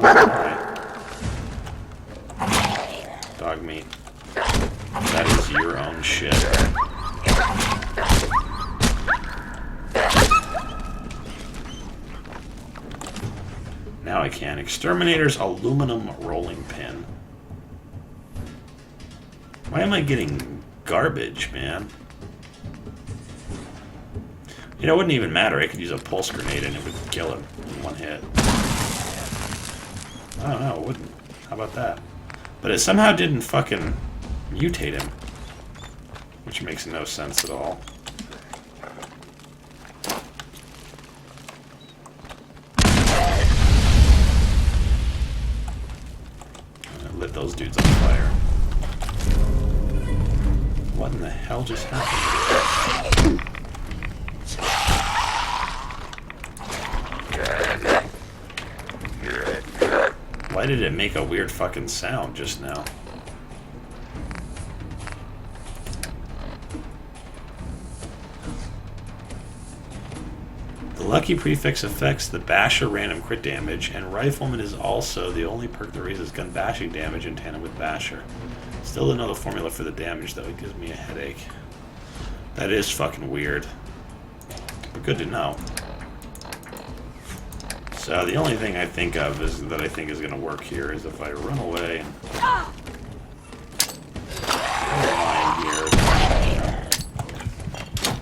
No, alright. Dogmeat. That is your own shit. Now I can. Exterminator's aluminum rolling pin. Why am I getting garbage, man? You know, it wouldn't even matter. I could use a pulse grenade and it would kill him in one hit. I don't know, it wouldn't. How about that? But it somehow didn't fucking mutate him. Which makes no sense at all. I lit those dudes on fire. What in the hell just happened? Why did it make a weird fucking sound just now? The lucky prefix affects the basher random crit damage, and Rifleman is also the only perk that raises gun bashing damage in tandem with basher. Still don't know the formula for the damage, though. It gives me a headache. That is fucking weird. But good to know. So the only thing I think of is that I think is going to work here is if I run away and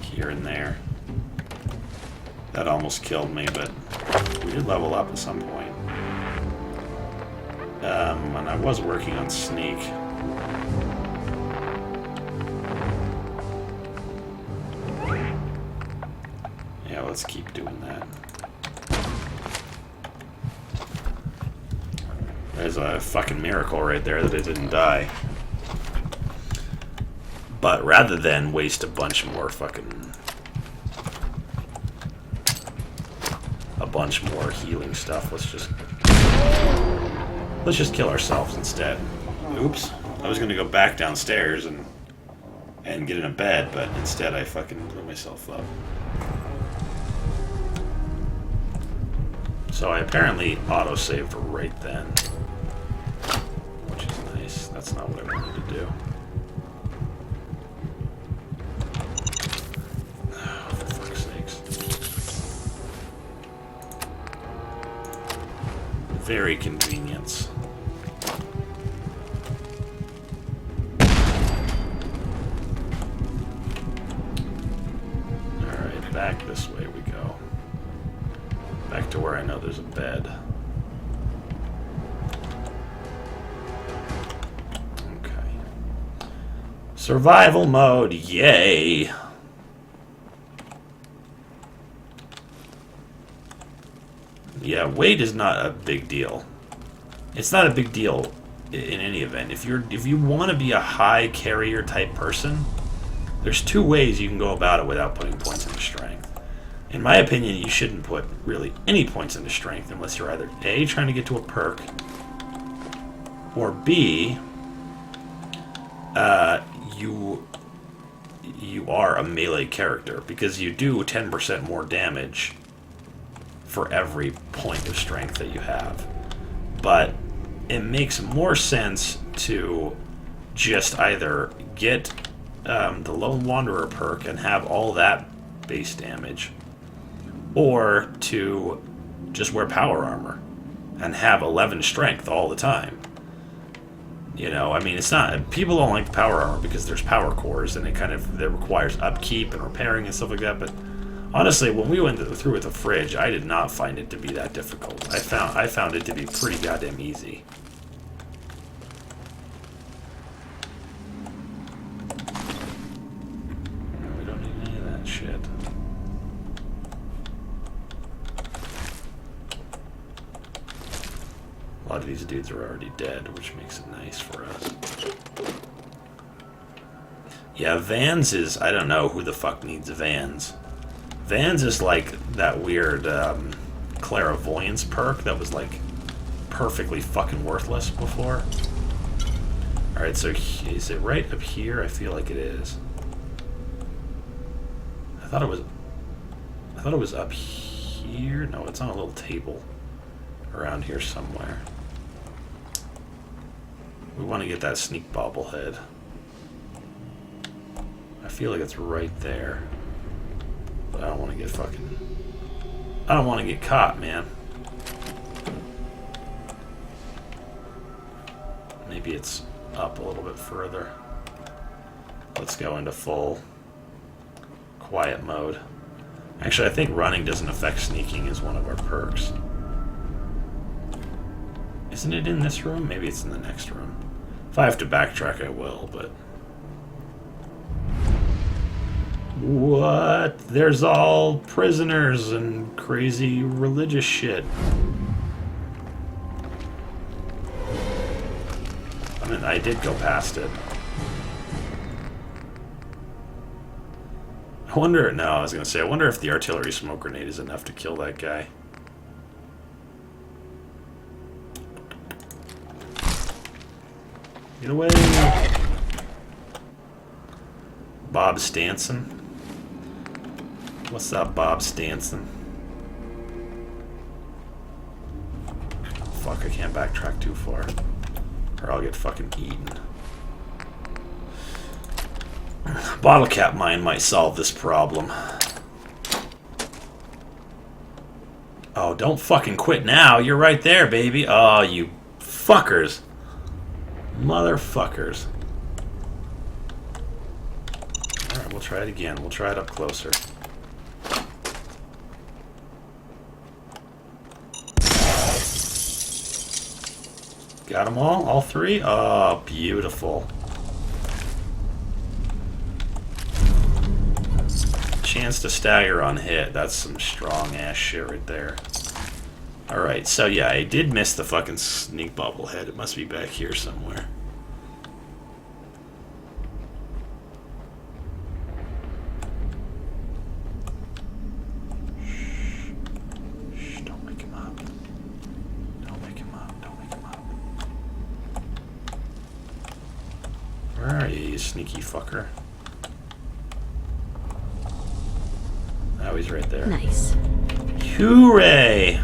here and there. That almost killed me, but we did level up at some point. And I was working on sneak. Yeah, let's keep doing that. There's a fucking miracle right there that it didn't die. But rather than waste a bunch more healing stuff, let's just kill ourselves instead. Oops. I was gonna go back downstairs and get in a bed, but instead I fucking blew myself up. So I apparently autosaved right then. Which is nice. That's not what I wanted to do. Oh, for fuck's sakes. Very convenient. Alright, back this way we go. Back to where I know there's a bed. Okay. Survival mode, yay! Yeah, weight is not a big deal. It's not a big deal in any event. If you want to be a high carrier type person, there's two ways you can go about it without putting points into strength. In my opinion, you shouldn't put really any points into strength unless you're either A, trying to get to a perk, or B, you are a melee character, because you do 10% more damage for every point of strength that you have. But it makes more sense to just either get the Lone Wanderer perk and have all that base damage, or to just wear power armor and have 11 strength all the time. You know, I mean, it's not... People don't like power armor because there's power cores and it requires upkeep and repairing and stuff like that, but honestly, when we went through with the fridge, I did not find it to be that difficult. I found it to be pretty goddamn easy. No, we don't need any of that shit. A lot of these dudes are already dead, which makes it nice for us. Yeah, Vans is... I don't know who the fuck needs Vans. Vans is like that weird clairvoyance perk that was like perfectly fucking worthless before. Alright, so is it right up here? I feel like it is. I thought it was up here. No, it's on a little table. around here somewhere. We want to get that sneak bobblehead. I feel like it's right there. But I don't want to get fucking... I don't want to get caught, man. Maybe it's up a little bit further. Let's go into full quiet mode. Actually, I think running doesn't affect sneaking as one of our perks. Isn't it in this room? Maybe it's in the next room. If I have to backtrack, I will, but... What? There's all prisoners and crazy religious shit. I mean, I did go past it. I wonder... No, I was going to say, I wonder if the artillery smoke grenade is enough to kill that guy. Get away! Bob Stanson. What's up, Bob Stanson? Fuck, I can't backtrack too far. Or I'll get fucking eaten. Bottle cap mine might solve this problem. Oh, don't fucking quit now. You're right there, baby. Oh, you fuckers. Motherfuckers. Alright, we'll try it again. We'll try it up closer. Got them all three? Oh, beautiful. Chance to stagger on hit. That's some strong ass shit right there. Alright, so yeah, I did miss the fucking sneak bobblehead. It must be back here somewhere. Shh, don't wake him up. Don't wake him up, don't wake him up. Where are you, you sneaky fucker? Oh, he's right there. Nice. Hooray!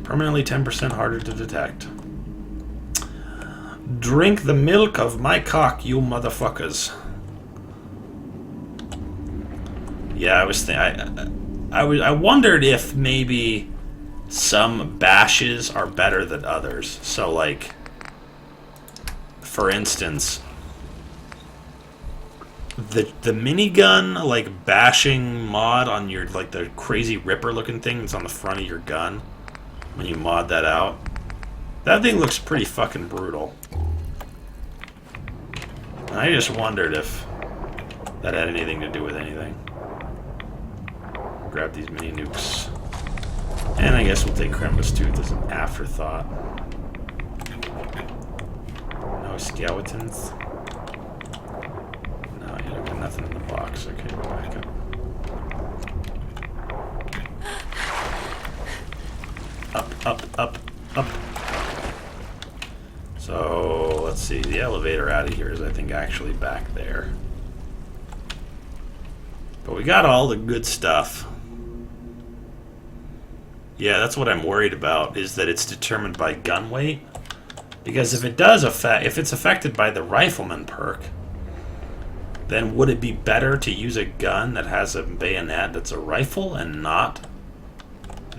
Permanently 10% harder to detect. Drink the milk of my cock, you motherfuckers. Yeah, I was I wondered if maybe some bashes are better than others. So, like, for instance, the minigun, like, bashing mod on your, like, the crazy Ripper looking thing that's on the front of your gun. When you mod that out, that thing looks pretty fucking brutal. And I just wondered if that had anything to do with anything. Grab these mini nukes. And I guess we'll take Kremlis Tooth as an afterthought. No skeletons. No, you don't got nothing in the box. Okay, go back up. Up. So, let's see. The elevator out of here is, I think, actually back there. But we got all the good stuff. Yeah, that's what I'm worried about, is that it's determined by gun weight. Because if it does if it's affected by the rifleman perk, then would it be better to use a gun that has a bayonet that's a rifle and not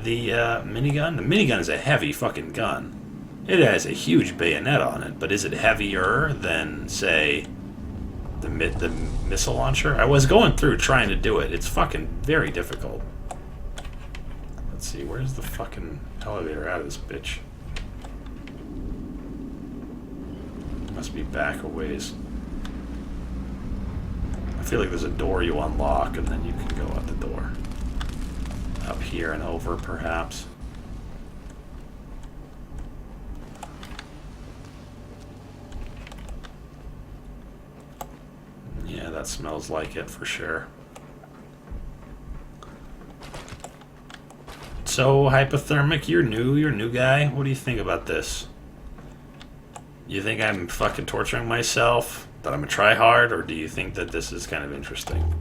the minigun? The minigun is a heavy fucking gun. It has a huge bayonet on it, but is it heavier than, say, the missile launcher? I was going through trying to do it. It's fucking very difficult. Let's see, where's the fucking elevator out of this bitch? Must be back a ways. I feel like there's a door you unlock and then you can go out the door. Up here and over, perhaps. Yeah, that smells like it for sure. So, Hypothermic, you're new guy. What do you think about this? You think I'm fucking torturing myself? That I'm a tryhard? Or do you think that this is kind of interesting?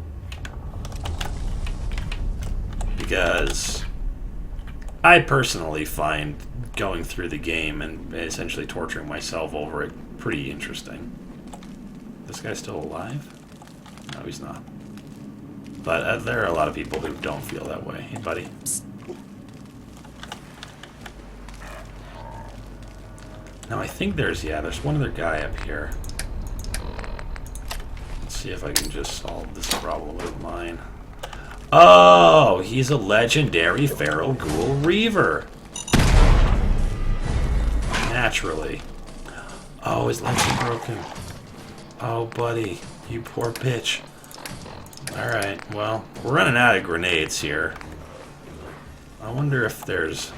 Because I personally find going through the game and essentially torturing myself over it pretty interesting. This guy's still alive? No, he's not. But there are a lot of people who don't feel that way. Hey, buddy. Now, I think there's one other guy up here. Let's see if I can just solve this problem of mine. Oh, he's a legendary feral ghoul reaver. Naturally. Oh, his legs are broken. Oh, buddy. You poor bitch. Alright, well, we're running out of grenades here. I wonder if there's...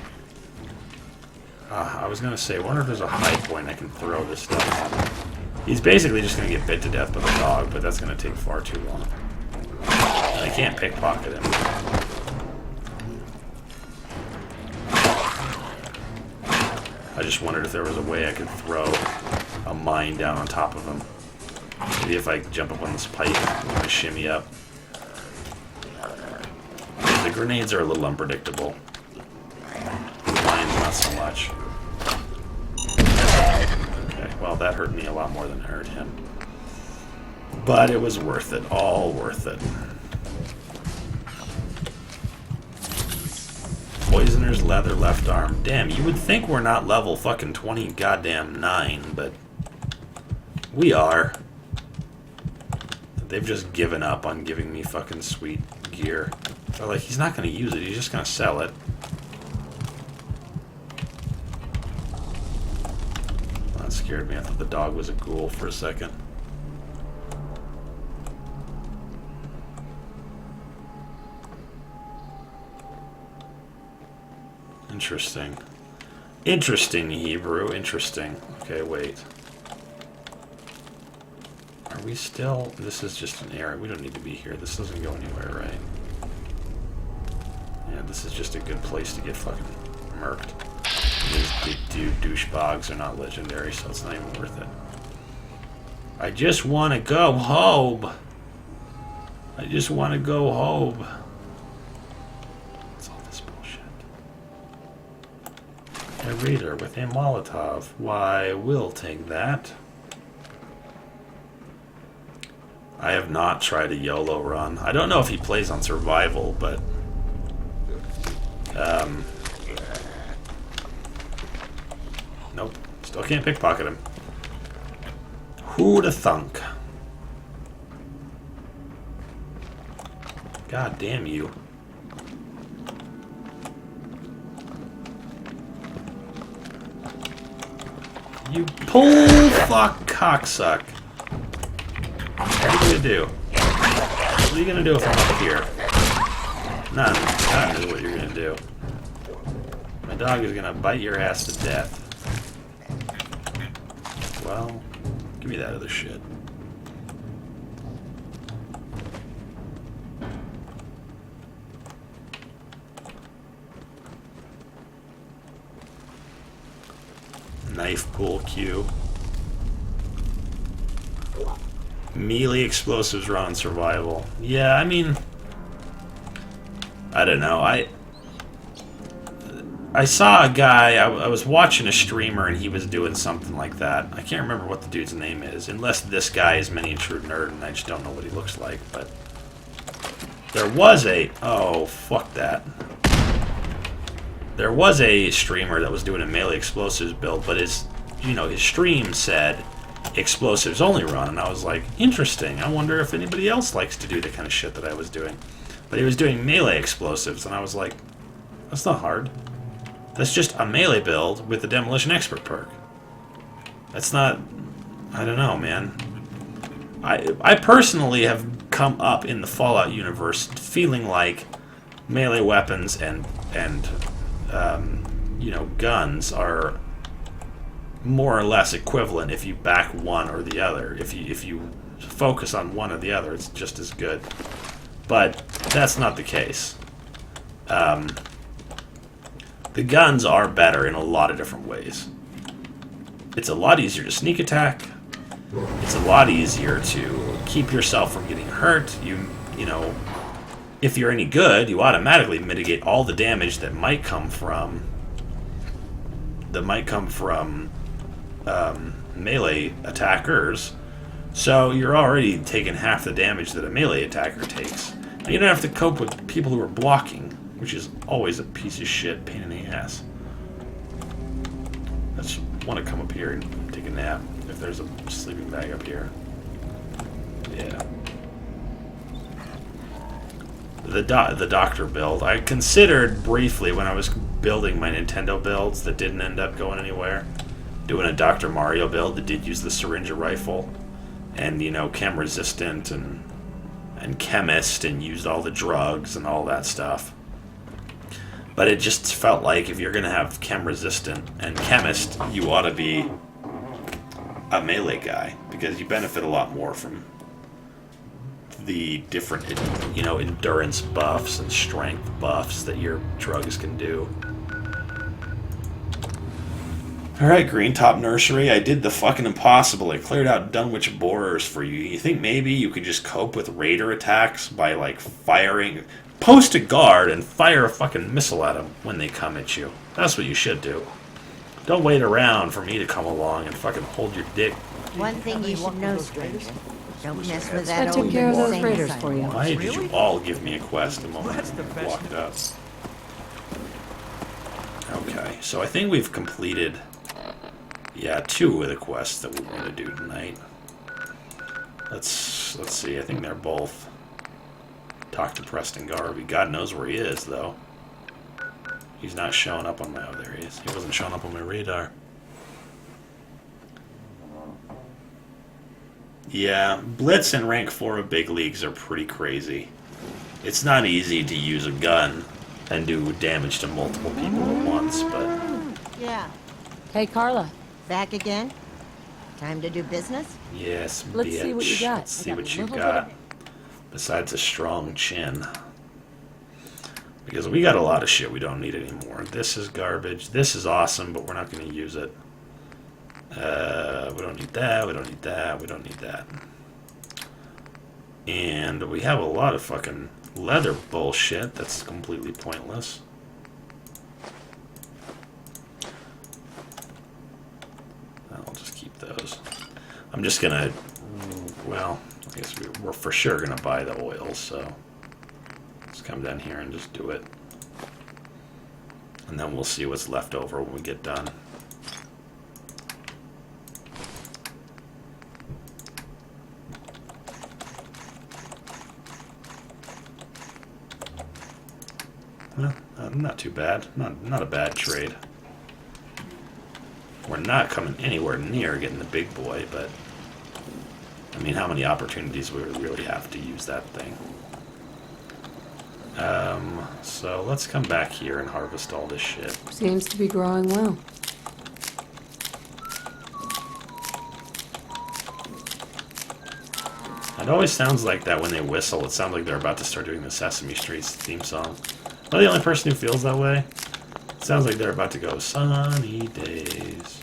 I was gonna say, I wonder if there's a high point I can throw this stuff on. He's basically just gonna get bit to death by the dog, but that's gonna take far too long. I can't pickpocket him. I just wondered if there was a way I could throw a mine down on top of him. Maybe if I jump up on this pipe and shimmy up. The grenades are a little unpredictable. The mines not so much. Okay, well that hurt me a lot more than it hurt him. But it was worth it. All worth it. Poisoner's leather left arm. Damn, you would think we're not level fucking 20 goddamn 9, but we are. They've just given up on giving me fucking sweet gear. So like, he's not gonna use it, he's just gonna sell it. That scared me. I thought the dog was a ghoul for a second. Interesting. Interesting, Hebrew. Interesting. Okay, wait. Are we still... This is just an area. We don't need to be here. This doesn't go anywhere, right? Yeah, this is just a good place to get fucking murked. These douchebags are not legendary, so it's not even worth it. I just want to go home. I just want to go home. A reader with a Molotov. Why, we'll take that. I have not tried a YOLO run. I don't know if he plays on survival, but... Nope. Still can't pickpocket him. Who'da thunk? God damn you. You pull fuck cocksuck. What are you gonna do? What are you gonna do if I'm up here? None. That is what you're gonna do. My dog is gonna bite your ass to death. Well, give me that other shit. Knife pull Q. Melee explosives run on survival. Yeah, I mean... I don't know. I saw a guy, I was watching a streamer and he was doing something like that. I can't remember what the dude's name is, unless this guy is Miniature Nerd and I just don't know what he looks like, but... There was a... Oh, fuck that. There was a streamer that was doing a melee explosives build, but his stream said explosives only run, and I was like, interesting. I wonder if anybody else likes to do the kind of shit that I was doing. But he was doing melee explosives, and I was like, that's not hard. That's just a melee build with the Demolition Expert perk. That's not... I don't know, man. I personally have come up in the Fallout universe feeling like melee weapons and guns are more or less equivalent if you back one or the other. If you focus on one or the other, it's just as good. But that's not the case. The guns are better in a lot of different ways. It's a lot easier to sneak attack. It's a lot easier to keep yourself from getting hurt. if you're any good, you automatically mitigate all the damage that might come from melee attackers. So you're already taking half the damage that a melee attacker takes. And you don't have to cope with people who are blocking, which is always a piece of shit pain in the ass. I just want to come up here and take a nap if there's a sleeping bag up here. Yeah. The doctor build. I considered briefly when I was building my Nintendo builds that didn't end up going anywhere, doing a Dr. Mario build that did use the syringe rifle and, you know, chem resistant and chemist and used all the drugs and all that stuff. But it just felt like if you're going to have chem resistant and chemist, you ought to be a melee guy because you benefit a lot more from the different, you know, endurance buffs and strength buffs that your drugs can do. Alright, Greentop Nursery, I did the fucking impossible. I cleared out Dunwich Borers for you. You think maybe you could just cope with raider attacks by, like, firing... Post a guard and fire a fucking missile at them when they come at you. That's what you should do. Don't wait around for me to come along and fucking hold your dick. One thing you should know, stranger. Don't mess with that I took old care of those insane raiders asylum. for you. Why did you all give me a quest the moment I walked up? Okay, so I think we've completed... Yeah, 2 of the quests that we're going to do tonight. Let's see, I think they're both... Talk to Preston Garvey. God knows where he is, though. He's not showing up on my... Oh, there he is. He wasn't showing up on my radar. Yeah, Blitz and Rank 4 of Big Leagues are pretty crazy. It's not easy to use a gun and do damage to multiple people at once, but... Yeah. Hey, Carla. Back again? Time to do business? Yes, Let's bitch. see what you got. Let's see I got what a you little got. bit Besides a strong chin. Because we got a lot of shit we don't need anymore. This is garbage. This is awesome, but we're not going to use it. We don't need that. We don't need that. We don't need that. And we have a lot of fucking leather bullshit that's completely pointless. I'll just keep those. I'm just going to... Well... I guess we're for sure going to buy the oils, so let's come down here and just do it. And then we'll see what's left over when we get done. Well, not too bad. Not a bad trade. We're not coming anywhere near getting the big boy, but... I mean, how many opportunities we really have to use that thing? So let's come back here and harvest all this shit. Seems to be growing well. It always sounds like that when they whistle. It sounds like they're about to start doing the Sesame Street theme song. Am I the only person who feels that way? It sounds like they're about to go, sunny days.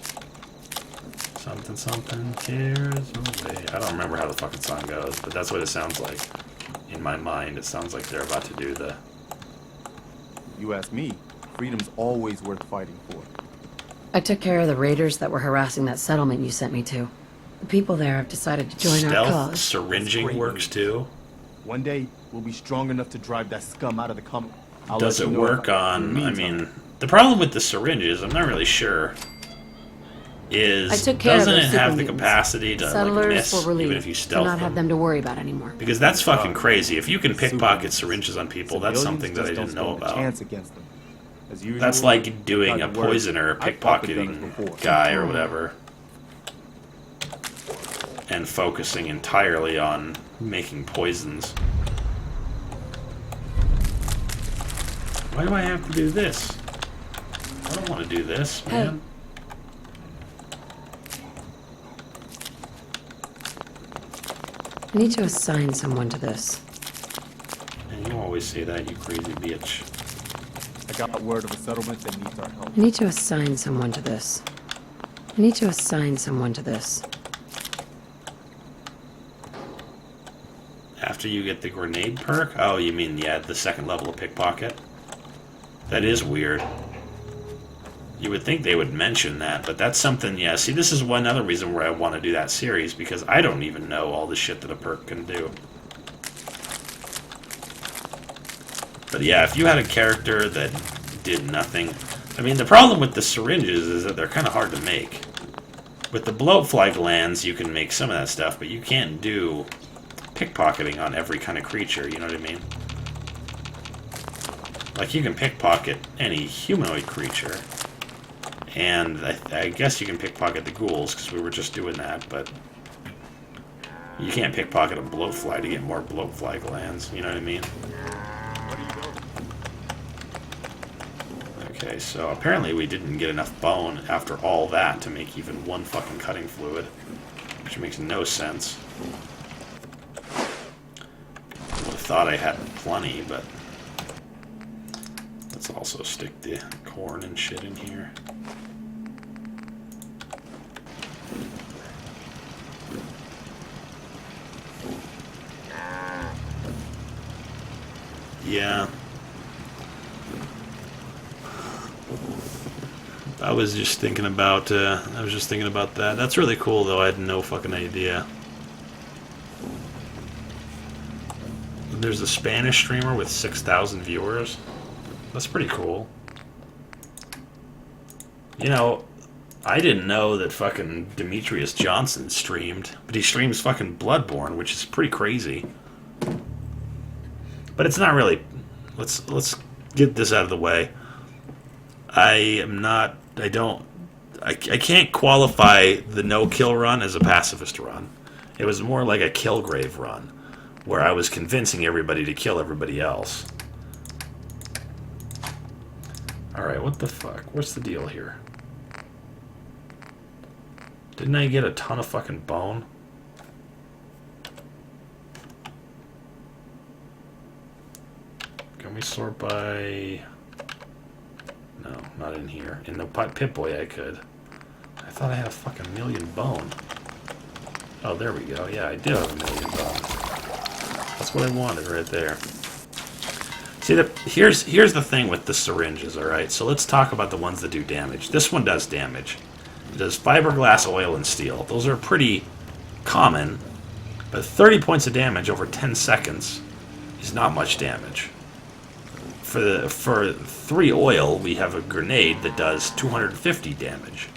Something, something tears away. I don't remember how the fucking song goes, but that's what it sounds like. In my mind, it sounds like they're about to do the... You ask me, freedom's always worth fighting for. I took care of the raiders that were harassing that settlement you sent me to. The people there have decided to join our Stealth cause. syringing works too. One day, we'll be strong enough to drive that scum out of the company. Does it work on... I mean, the problem with the syringes, I'm not really sure... I took care doesn't of it those have super the mutants. capacity to like, Settlers miss were relieved even if you to stealth not have them to worry about anymore. Because that's fucking crazy. If you can pickpocket syringes on people, that's something that I didn't know about. Chance against them. As usual, That's like doing a got the word. poisoner I've fought the gunners pickpocketing before. guy or whatever. And focusing entirely on making poisons. Why do I have to do this? I don't want to do this, man. I need to assign someone to this. And you always say that, you crazy bitch. I got word of a settlement that needs our help. I need to assign someone to this. I need to assign someone to this. After you get the grenade perk? Oh, you mean, yeah, the second level of pickpocket? That is weird. You would think they would mention that, but that's something, yeah. See, this is one other reason where I want to do that series, because I don't even know all the shit that a perk can do. But yeah, if you had a character that did nothing... I mean, the problem with the syringes is that they're kind of hard to make. With the blowfly glands, you can make some of that stuff, but you can't do pickpocketing on every kind of creature, you know what I mean? Like, you can pickpocket any humanoid creature. And I guess you can pickpocket the ghouls, because we were just doing that, but... You can't pickpocket a blowfly to get more blowfly glands, you know what I mean? Okay, so apparently we didn't get enough bone after all that to make even one fucking cutting fluid. Which makes no sense. I would have thought I had plenty, but... Let's also stick the corn and shit in here. Yeah. I was just thinking about that. That's really cool, though. I had no fucking idea. There's a Spanish streamer with 6,000 viewers. That's pretty cool. You know, I didn't know that fucking Demetrius Johnson streamed, but he streams fucking Bloodborne, which is pretty crazy. But it's not really... Let's get this out of the way. I can't qualify the no-kill run as a pacifist run. It was more like a Killgrave run, where I was convincing everybody to kill everybody else. Alright, what the fuck? What's the deal here? Didn't I get a ton of fucking bone? Can we sort by... No, not in here. In the Pip-Boy I could. I thought I had a fucking million bone. Oh, there we go. Yeah, I do have a million bone. That's what I wanted right there. See, here's the thing with the syringes, alright? So let's talk about the ones that do damage. This one does damage. It does fiberglass, oil, and steel. Those are pretty common, but 30 points of damage over 10 seconds is not much damage. For 3 oil, we have a grenade that does 250 damage.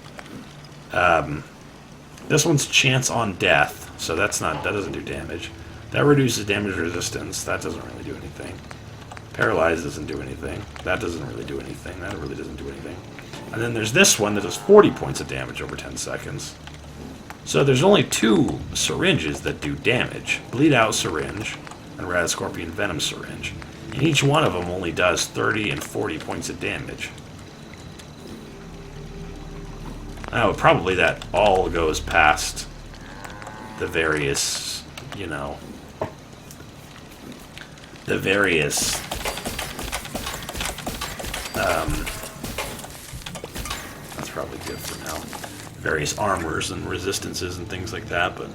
This one's chance on death, so that doesn't do damage. That reduces damage resistance. That doesn't really do anything. Paralyze doesn't do anything. That doesn't really do anything. That really doesn't do anything. And then there's this one that does 40 points of damage over 10 seconds. So there's only 2 syringes that do damage. Bleed out syringe and Rad Scorpion Venom syringe. And each one of them only does 30 and 40 points of damage. Now, probably that all goes past the various, you know, the various, that's probably good for now. Various armors and resistances and things like that, but...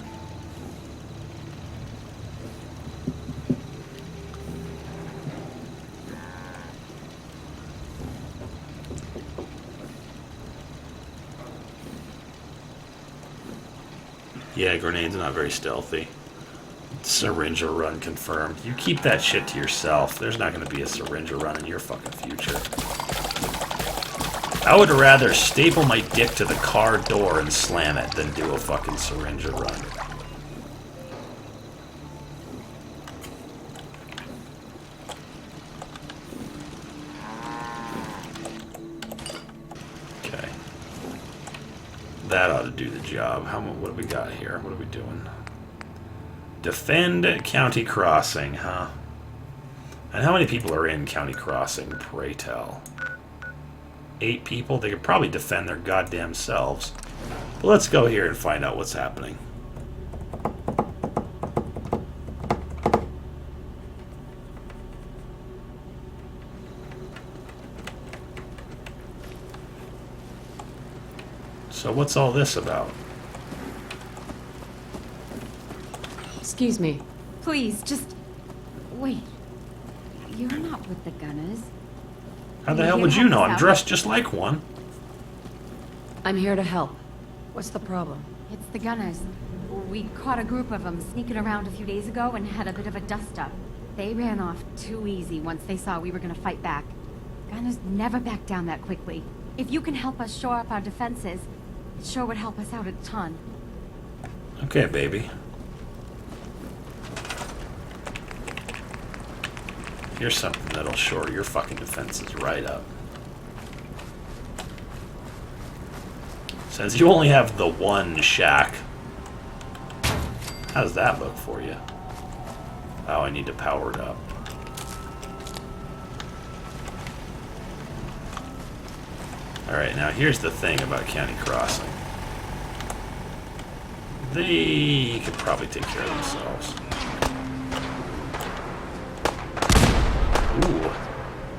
Yeah, grenade's not very stealthy. Syringer run confirmed. You keep that shit to yourself. There's not going to be a syringer run in your fucking future. I would rather staple my dick to the car door and slam it than do a fucking syringer run. Okay. That ought to do the job. What do we got here? What are we doing? Defend County Crossing, huh? And how many people are in County Crossing, pray tell? 8 people? They could probably defend their goddamn selves. But let's go here and find out what's happening. So what's all this about? Excuse me. Please, just... Wait. You're not with the Gunners. How the hell would you know? I'm dressed just like one. I'm here to help. What's the problem? It's the Gunners. We caught a group of them sneaking around a few days ago and had a bit of a dust-up. They ran off too easy once they saw we were gonna fight back. Gunners never back down that quickly. If you can help us shore up our defenses, it sure would help us out a ton. Okay, baby. Here's something that'll shore your fucking defenses right up. Since you only have the one shack, how does that look for you? Oh, I need to power it up. Alright, now here's the thing about County Crossing. They could probably take care of themselves. Ooh.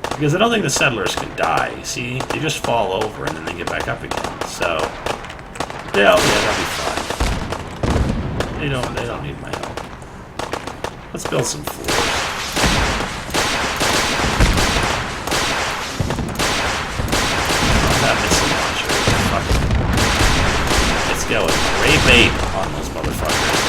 Because I don't think the settlers can die. See, they just fall over and then they get back up again. So, yeah, they'll be fine. They don't need my help. Let's build some floors. That missile launcher. Fuck it. Let's go with ray bait on those motherfuckers.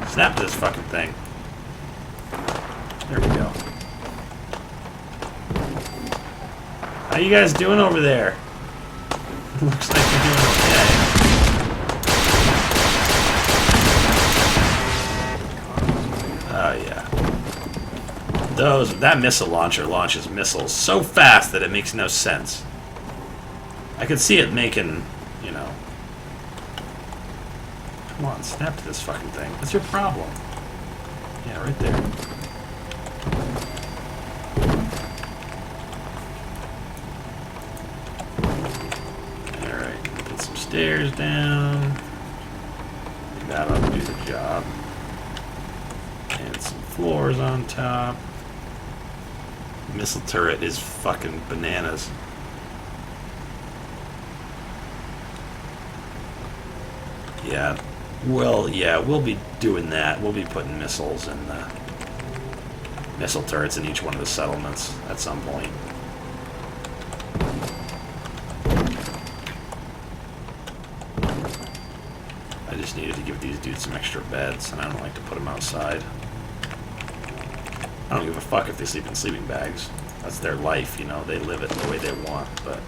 Snap this fucking thing. There we go. How you guys doing over there? Looks like you're doing okay. Oh yeah. That missile launcher launches missiles so fast that it makes no sense. I could see it making, you know. Come on, snap to this fucking thing. What's your problem? Yeah, right there. Alright, put some stairs down. That ought to do the job. And some floors on top. Missile turret is fucking bananas. Yeah. Well, yeah, we'll be doing that. We'll be putting missiles and missile turrets in each one of the settlements at some point. I just needed to give these dudes some extra beds, and I don't like to put them outside. I don't give a fuck if they sleep in sleeping bags. That's their life, you know. They live it the way they want, but...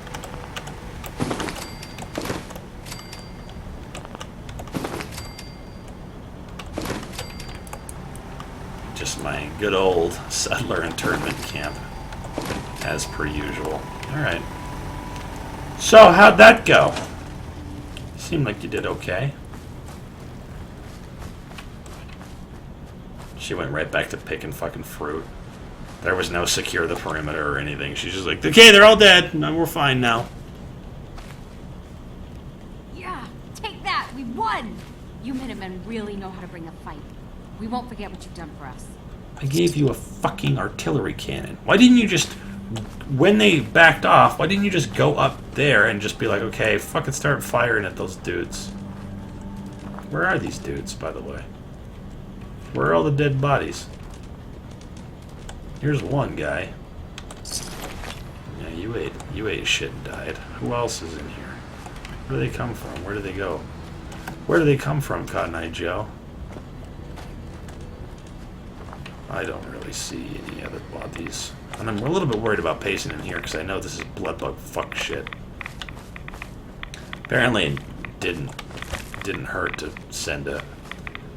just my good old settler internment camp, as per usual. Alright. So, how'd that go? Seemed like you did okay. She went right back to picking fucking fruit. There was no secure the perimeter or anything. She's just like, okay, they're all dead. No, we're fine now. Yeah, take that. We won. You Minutemen really know how to bring a fight. We won't forget what you've done for us. I gave you a fucking artillery cannon. Why didn't you just, when they backed off, why didn't you just go up there and just be like, okay, fucking start firing at those dudes? Where are these dudes, by the way? Where are all the dead bodies? Here's one guy. Yeah, you ate shit and died. Who else is in here? Where do they come from? Where do they go? Where do they come from, Cotton Eye Joe? I don't really see any other bodies. And I'm a little bit worried about pacing in here because I know this is bloodbug fuck shit. Apparently it didn't hurt to send a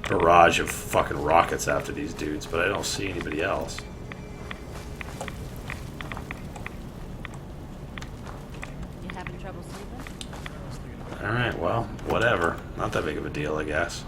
barrage of fucking rockets after these dudes, but I don't see anybody else. You having trouble sleeping? Alright, well, whatever. Not that big of a deal, I guess.